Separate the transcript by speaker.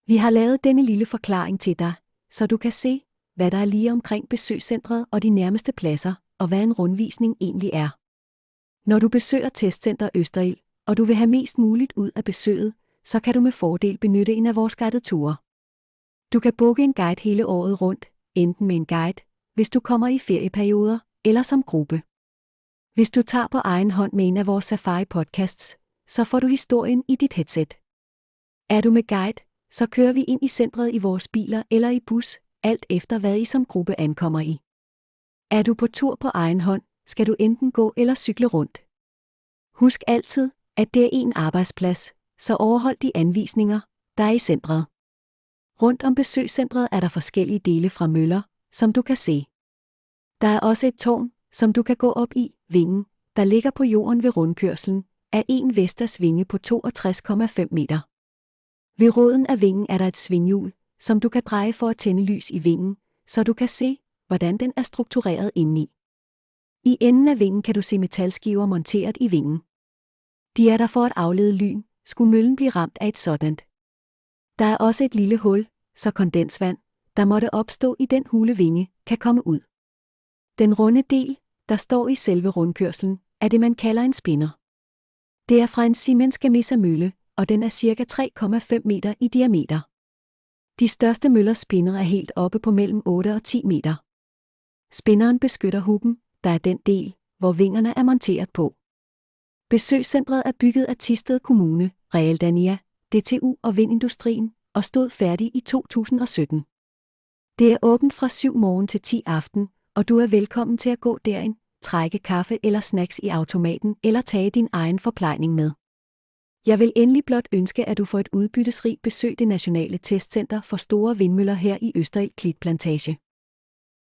Speaker 1: Vi har lavet denne lille forklaring til dig, så du kan se, hvad der er lige omkring besøgscentret og de nærmeste pladser, og hvad en rundvisning egentlig er. Når du besøger Testcenter Østerild, og du vil have mest muligt ud af besøget, så kan du med fordel benytte en af vores guideture. Du kan booke en guide hele året rundt, enten med en guide, hvis du kommer i ferieperioder, eller som gruppe. Hvis du tager på egen hånd med en af vores safari-podcasts, så får du historien i dit headset. Er du med guide, så kører vi ind i centret i vores biler eller i bus, alt efter hvad I som gruppe ankommer i. Er du på tur på egen hånd, skal du enten gå eller cykle rundt. Husk altid, at det er en arbejdsplads, så overhold de anvisninger, der er i centret. Rundt om besøgscentret er der forskellige dele fra møller, som du kan se. Der er også et tårn, som du kan gå op i, vingen, der ligger på jorden ved rundkørslen, er en Vestas vinge på 62,5 meter. Ved roden af vingen er der et svinghjul, som du kan dreje for at tænde lys i vingen, så du kan se, hvordan den er struktureret indeni. I enden af vingen kan du se metalskiver monteret i vingen. De er der for at aflede lyn, skulle møllen blive ramt af et sådant. Der er også et lille hul, så kondensvand, der måtte opstå i den hule vinge, kan komme ud. Den runde del, der står i selve rundkørslen, er det man kalder en spinner. Det er fra en Siemens Gamesa mølle, og den er ca. 3,5 meter i diameter. De største møllers spinner er helt oppe på mellem 8 og 10 meter. Spinneren beskytter hubben, der er den del, hvor vingerne er monteret på. Besøgscentret er bygget af Thisted Kommune, Realdania, DTU og Vindindustrien, og stod færdig i 2017. Det er åbent fra 7 morgen til 10 aften, og du er velkommen til at gå derind, trække kaffe eller snacks i automaten eller tage din egen forplejning med. Jeg vil endelig blot ønske, at du får et udbyttesrigt besøg det nationale testcenter for store vindmøller her i Østerild Klitplantage.